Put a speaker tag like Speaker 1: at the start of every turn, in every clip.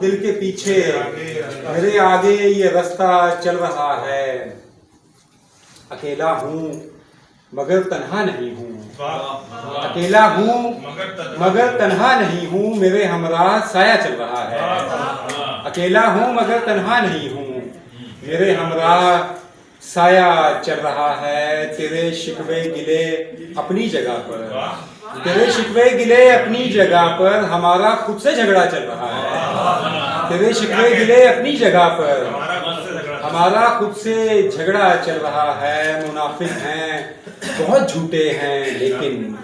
Speaker 1: दिल के पीछे, मेरे आगे ये रास्ता चल रहा है। अकेला हूँ मगर तन्हा नहीं हूँ, अकेला हूँ मगर तन्हा नहीं हूँ, मेरे हमरा साया चल रहा है। अकेला हूँ मगर तन्हा नहीं हूँ, मेरे हमरा साया चल रहा है। तेरे शिकवे गिले अपनी जगह पर, तेरे शिकवे गिले अपनी जगह पर, हमारा खुद से झगड़ा चल रहा है। तेरे शिकवे गिले अपनी जगह पर, हमारा खुद से झगड़ा चल रहा है। मुनाफिक हैं बहुत झूठे हैं लेकिन,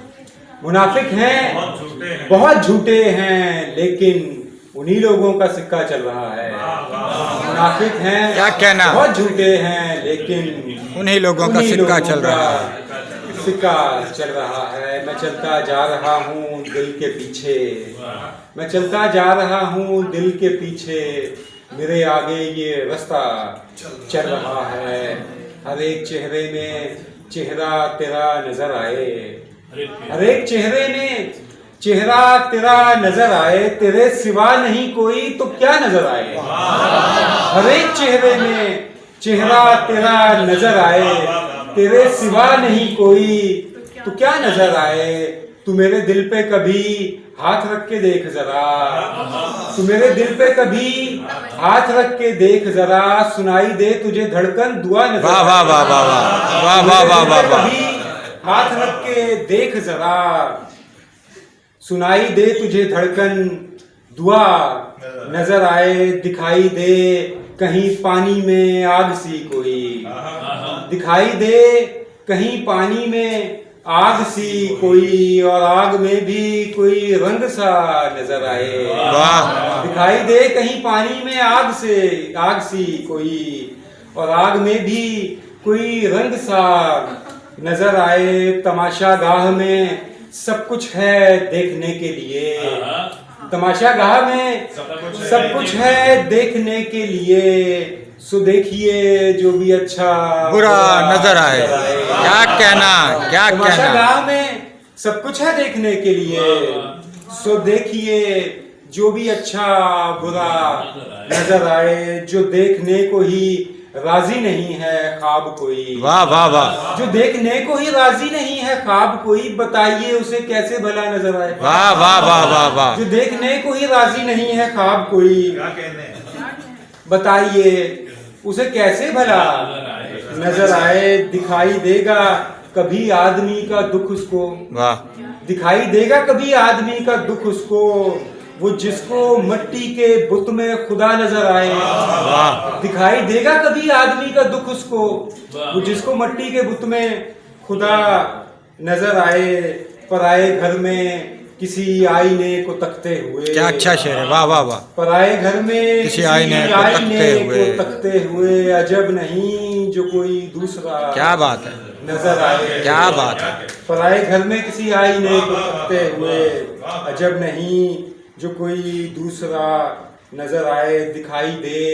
Speaker 1: मुनाफिक हैं बहुत झूठे हैं लेकिन उन्हीं लोगों का सिक्का चल रहा है। मुनाफिक हैं
Speaker 2: क्या कहना,
Speaker 1: बहुत झूठे हैं लेकिन
Speaker 2: उन्हीं लोगों का सिक्का चल रहा है।
Speaker 1: सिक्का चल रहा है। मैं चलता जा रहा हूँ दिल के पीछे, मैं चलता जा रहा हूँ दिल के पीछे, मेरे आगे ये रास्ता चल रहा है। हर एक चेहरे में चेहरा तेरा नजर आए, हर एक चेहरे में चेहरा तेरा नजर आए, तेरे सिवा नहीं कोई तो क्या नजर आए। हर एक चेहरे में चेहरा तेरा नजर आए, तेरे सिवा नहीं कोई तो क्या नजर आए। तू मेरे दिल पे कभी हाथ रख के देख जरा, तू मेरे दिल पे कभी हाथ रख के देख जरा, सुनाई दे तुझे धड़कन दुआ नजर।
Speaker 2: वाह वाह वाह वाह वाह वाह वाह वाह वाह।
Speaker 1: कभी हाथ रख के देख जरा, सुनाई दे तुझे धड़कन दुआ नजर आए। दिखाई दे कहीं पानी में आग सी कोई, दिखाई दे कहीं पानी में आग सी कोई, और आग में भी कोई रंग सा नजर आए।
Speaker 2: वाह।
Speaker 1: दिखाई दे कहीं पानी में आग सी कोई, और आग में भी कोई रंग सा नजर आए। तमाशा गाह में सब कुछ है देखने के लिए, तमाशा गाह में सब कुछ है देखने के लिए, सो देखिए जो भी अच्छा
Speaker 2: बुरा नजर आए। क्या कहना, क्या
Speaker 1: तमाशा
Speaker 2: कहना।
Speaker 1: गाह में सब कुछ है देखने के लिए, सो देखिए जो भी अच्छा बुरा नजर आए। जो देखने को ही राजी नहीं है ख्वाब कोई,
Speaker 2: वाह वाह वाह।
Speaker 1: जो देखने को ही राजी नहीं है ख्वाब कोई, बताइए उसे कैसे भला नजर आए।
Speaker 2: वाह वाह वाह वाह वाह।
Speaker 1: जो देखने को ही राजी नहीं है ख्वाब कोई, बताइए उसे कैसे भला नजर आए। दिखाई देगा कभी आदमी का दुख उसको,
Speaker 2: वाह।
Speaker 1: दिखाई देगा कभी आदमी का दुख उसको, वो जिसको मिट्टी के बुत में खुदा नजर आए।
Speaker 2: वाह।
Speaker 1: दिखाई देगा कभी आदमी का दुख उसको, वो जिसको मिट्टी के बुत में खुदा नजर आए। पराए घर में किसी आईने को तकते हुए,
Speaker 2: क्या अच्छा शेर है, वाह वाह वाह।
Speaker 1: पराए घर में
Speaker 2: किसी आईने को
Speaker 1: तकते हुए, अजब नहीं जो कोई दूसरा
Speaker 2: क्या बात है,
Speaker 1: नजर आए।
Speaker 2: क्या बात है।
Speaker 1: पराए घर में किसी आईने को तकते हुए, अजब नहीं जो कोई दूसरा नजर आए। दिखाई दे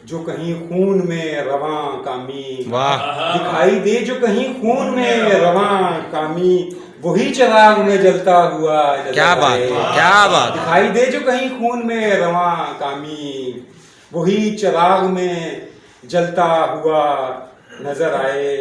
Speaker 1: जो कहीं खून में रवां कामी,
Speaker 2: वाह।
Speaker 1: दिखाई दे जो कहीं खून में रवां कामी, वही चिराग में जलता हुआ नजर
Speaker 2: क्या बात
Speaker 1: आए।
Speaker 2: है, क्या बात।
Speaker 1: दिखाई दे जो कहीं खून में रवां कामी, वही चिराग में जलता हुआ नजर आए।